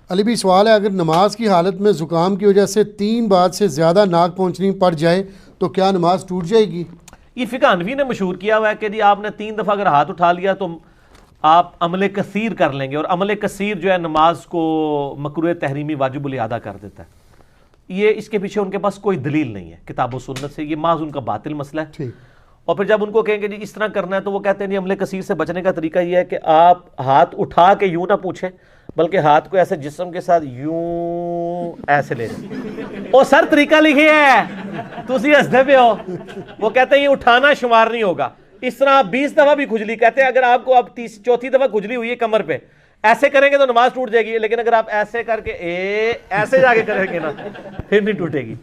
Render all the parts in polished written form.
علی بھی سوال ہے، اگر نماز کی حالت میں زکام کی وجہ سے 3 بار سے زیادہ ناک پہنچنی پڑ جائے تو کیا نماز ٹوٹ جائے گی؟ یہ فقہ حنفی نے مشہور کیا ہوا ہے کہ جی آپ نے 3 دفعہ اگر ہاتھ اٹھا لیا تو آپ عمل کثیر کر لیں گے، اور عمل کثیر جو ہے نماز کو مکروہ تحریمی واجب الادا کر دیتا ہے. یہ اس کے پیچھے ان کے پاس کوئی دلیل نہیں ہے کتاب و سنت سے، یہ محض ان کا باطل مسئلہ ہے. ٹھیک. اور پھر جب ان کو کہیں گے جی اس طرح کرنا ہے تو وہ کہتے ہیں جی عمل کثیر سے بچنے کا طریقہ یہ ہے کہ آپ ہاتھ اٹھا کے یوں نہ پوچھیں، بلکہ ہاتھ کو ایسے جسم کے ساتھ یوں ایسے لے لیں. وہ سر طریقہ لکھے ہے تو اسی ہنستے پہ ہو. وہ کہتے ہیں یہ اٹھانا شمار نہیں ہوگا. اس طرح 20 دفعہ بھی کھجلی، کہتے ہیں اگر آپ کو اب 34 دفعہ کھجلی ہوئی ہے کمر پہ، ایسے کریں گے تو نماز ٹوٹ جائے گی، لیکن اگر آپ ایسے کر کے ایسے جا کے کریں گے نا پھر نہیں ٹوٹے گی.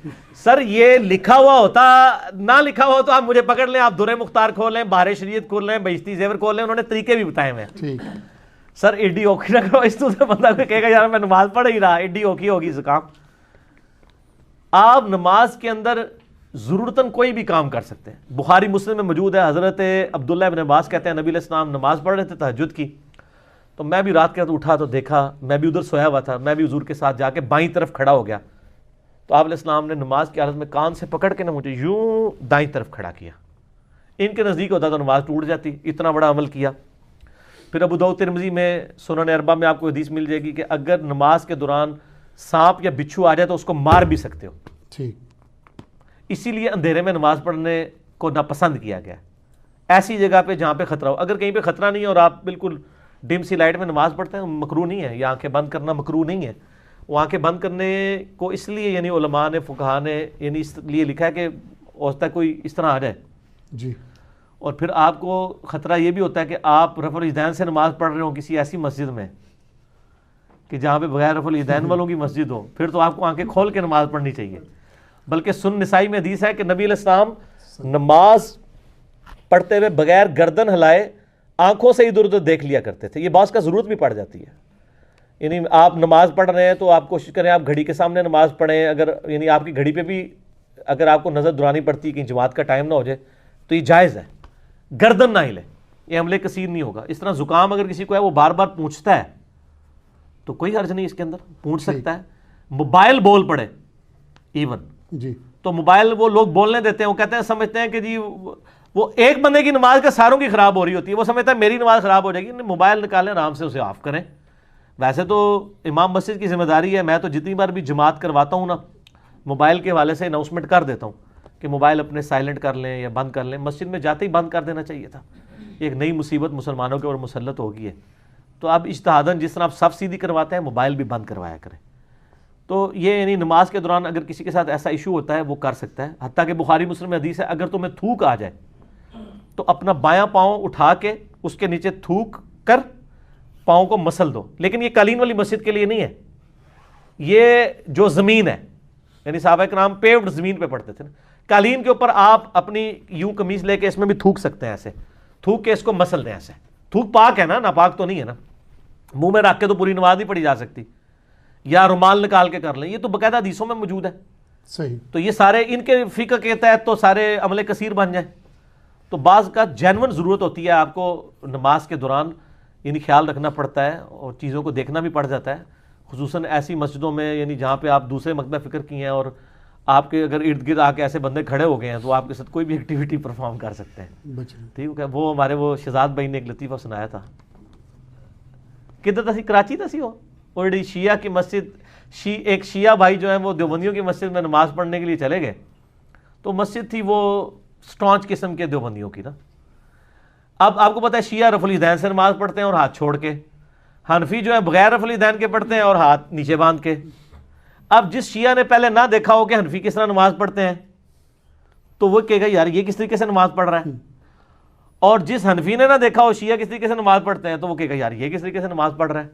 سر یہ لکھا ہوا ہوتا، نہ لکھا ہوا تو آپ مجھے پکڑ لیں، آپ درِ مختار کھول لیں، بہار شریعت کھول لیں، بہشتی زیور کھول لیں، انہوں نے طریقے بھی بتائے ہوئے ہیں. سر ایڈی اوکھی نہ کرو، اس تو سے بندہ کوئی کہے گا یار میں نماز پڑھ ہی رہا، ایڈی اوکھی ہوگی زکام. آپ نماز کے اندر ضرورتاً کوئی بھی کام کر سکتے ہیں. بخاری مسلم میں موجود ہے، حضرت عبداللہ ابن عباس کہتے ہیں نبی علیہ السلام نماز پڑھ رہے تھے تہجد کی، تو میں بھی رات کے وقت اٹھا تو دیکھا، میں بھی ادھر سویا ہوا تھا، میں بھی حضور کے ساتھ جا کے بائیں طرف کھڑا ہو گیا، تو آپ علیہ السلام نے نماز کی حالت میں کان سے پکڑ کے نہ مجھے یوں دائیں طرف کھڑا کیا. ان کے نزدیک ہوتا تو نماز ٹوٹ جاتی، اتنا بڑا عمل کیا. پھر ابو داؤد ترمذی میں سنن اربعہ میں آپ کو حدیث مل جائے گی کہ اگر نماز کے دوران سانپ یا بچھو آ جائے تو اس کو مار بھی سکتے ہو. ٹھیک. اسی لیے اندھیرے میں نماز پڑھنے کو ناپسند کیا گیا ہے. ایسی جگہ پہ جہاں پہ خطرہ ہو، اگر کہیں پہ خطرہ نہیں ہے اور آپ بالکل ڈم سی لائٹ میں نماز پڑھتے ہیں مکروہ نہیں ہے، یا آنکھیں بند کرنا مکروہ نہیں ہے. وہ آنکھیں بند کرنے کو اس لیے یعنی علماء نے فقہاء نے یعنی اس لیے لکھا ہے کہ ہو سکتا ہے کوئی اس طرح آ جائے. جی. اور پھر آپ کو خطرہ یہ بھی ہوتا ہے کہ آپ رفع الیدین سے نماز پڑھ رہے ہوں کسی ایسی مسجد میں کہ جہاں پہ بغیر رفع الیدین والوں کی مسجد ہو، پھر تو آپ کو آنکھیں کھول کے نماز پڑھنی چاہیے. بلکہ سنن نسائی میں حدیث ہے کہ نبی علیہ السلام نماز پڑھتے ہوئے بغیر گردن ہلائے آنکھوں سے ادھر ادھر دیکھ لیا کرتے تھے. یہ بعض کا ضرورت بھی پڑ جاتی ہے، یعنی آپ نماز پڑھ رہے ہیں تو آپ کوشش کریں آپ گھڑی کے سامنے نماز پڑھیں. اگر یعنی آپ کی گھڑی پہ بھی اگر آپ کو نظر دورانی پڑتی ہے کہ جماعت کا ٹائم نہ ہو جائے تو یہ جائز ہے. گردن نہ ہلے، یہ عمل کثیر نہیں ہوگا. اس طرح زکام اگر کسی کو ہے وہ بار بار پونچھتا ہے تو کوئی حرج نہیں اس کے اندر، پونچھ سکتا ہے. موبائل بول پڑے ایون جی، تو موبائل وہ لوگ بولنے دیتے ہیں، وہ کہتے ہیں سمجھتے ہیں کہ جی وہ ایک بندے کی نماز کا ساروں کی خراب ہو رہی ہوتی ہے، وہ سمجھتا ہے میری نماز خراب ہو جائے گی. موبائل نکالیں آرام سے اسے آف کریں. ویسے تو امام مسجد کی ذمہ داری ہے، میں تو جتنی بار بھی جماعت کرواتا ہوں نا موبائل کے حوالے سے اناؤنسمنٹ کر دیتا ہوں کہ موبائل اپنے سائلنٹ کر لیں یا بند کر لیں. مسجد میں جاتے ہی بند کر دینا چاہیے تھا. ایک نئی مصیبت مسلمانوں کے اوپر مسلط ہو گئی ہے، تو اب اجتہاداً جس طرح آپ صف سیدھی کرواتے ہیں موبائل بھی بند کروایا کریں. تو یہ یعنی نماز کے دوران اگر کسی کے ساتھ ایسا ایشو ہوتا ہے وہ کر سکتا ہے. حتیٰ کہ بخاری مسلم میں حدیث ہے اگر تمہیں تھوک آ جائے تو اپنا بایاں پاؤں اٹھا کے اس کے نیچے تھوک کر پاؤں کو مسل دو. لیکن یہ قالین والی مسجد کے لیے نہیں ہے، یہ جو زمین ہے، یعنی صحابہ کرام پیوڈ زمین پہ پڑھتے تھے نا، قالین کے اوپر آپ اپنی یوں قمیص لے کے اس میں بھی تھوک سکتے ہیں، ایسے تھوک کے اس کو مسل دیں. ایسے تھوک پاک ہے نا، ناپاک تو نہیں ہے نا. منہ میں رکھ کے تو پوری نماز نہیں پڑھی جا سکتی، یا رومال نکال کے کر لیں. یہ تو باقاعدہ حدیثوں میں موجود ہے. صحیح. تو یہ سارے ان کے فقہ کے تحت تو سارے عمل کثیر بن جائیں. تو بعض کا جینون ضرورت ہوتی ہے آپ کو نماز کے دوران، یعنی خیال رکھنا پڑتا ہے اور چیزوں کو دیکھنا بھی پڑ جاتا ہے، خصوصاً ایسی مسجدوں میں یعنی جہاں پہ آپ دوسرے مکتبہ فکر کی ہیں اور آپ کے اگر ارد گرد آ کے ایسے بندے کھڑے ہو گئے ہیں تو آپ کے ساتھ کوئی بھی ایکٹیویٹی پرفارم کر سکتے ہیں. ٹھیک ہے. وہ ہمارے وہ شہزاد بھائی نے ایک لطیفہ سنایا تھا، کدھر تھی، کراچی تھا سی وہ، اور شیعہ کی مسجد، ایک شیعہ بھائی جو ہیں وہ دیوبندیوں کی مسجد میں نماز پڑھنے کے لیے چلے گئے. تو مسجد تھی وہ سٹانچ قسم کے دیوبندیوں کی نا. اب آپ کو پتہ ہے شیعہ رفع الیدین سے نماز پڑھتے ہیں اور ہاتھ چھوڑ کے، حنفی جو ہے بغیر رفع الیدین کے پڑھتے ہیں اور ہاتھ نیچے باندھ کے. اب جس شیعہ نے پہلے نہ دیکھا ہو کہ حنفی کس طرح نماز پڑھتے ہیں تو وہ کہے گا یار یہ کس طریقے سے نماز پڑھ رہا ہے، اور جس حنفی نے نہ دیکھا ہو شیعہ کس طریقے سے نماز پڑھتے ہیں تو وہ کہے گا یار یہ کس طریقے سے نماز پڑھ رہا ہے.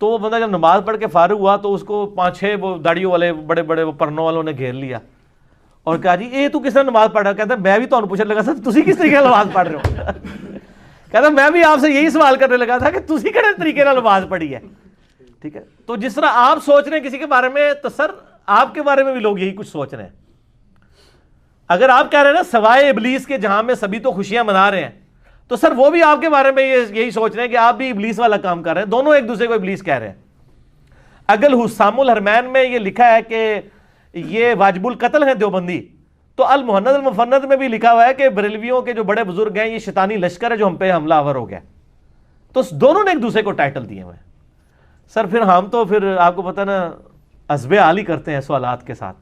تو وہ بندہ جب نماز پڑھ کے فارغ ہوا تو اس کو 5-6 وہ داڑیوں والے بڑے بڑے وہ پرنوں والوں نے گھیر لیا اور کہا جی اے تو کس طرح نماز پڑھ رہا ہے. کہتا میں بھی تو پوچھنے لگا سر تسی کس طریقے سے نماز پڑھ رہے ہو. کہتا میں بھی آپ سے یہی سوال کرنے لگا تھا کہ تسی کہڑے طریقے سے نماز پڑھی ہے. ٹھیک ہے. تو جس طرح آپ سوچ رہے ہیں کسی کے بارے میں تو سر آپ کے بارے میں بھی لوگ یہی کچھ سوچ رہے ہیں. اگر آپ کہہ رہے ہیں نا سوائے ابلیس کے جہاں میں سبھی تو خوشیاں منا رہے ہیں تو سر وہ بھی آپ کے بارے میں یہی سوچ رہے ہیں کہ آپ بھی ابلیس والا کام کر رہے ہیں. دونوں ایک دوسرے کو ابلیس کہہ رہے ہیں. اگل حسام الحرمین میں یہ لکھا ہے کہ یہ واجب القتل ہیں دیوبندی، تو المہند المفند میں بھی لکھا ہوا ہے کہ بریلویوں کے جو بڑے بزرگ ہیں یہ شیطانی لشکر ہے جو ہم پہ حملہ آور ہو گیا. تو دونوں نے ایک دوسرے کو ٹائٹل دیے ہوئے. سر پھر ہم تو پھر آپ کو پتہ نا حسب حال ہی کرتے ہیں سوالات کے ساتھ.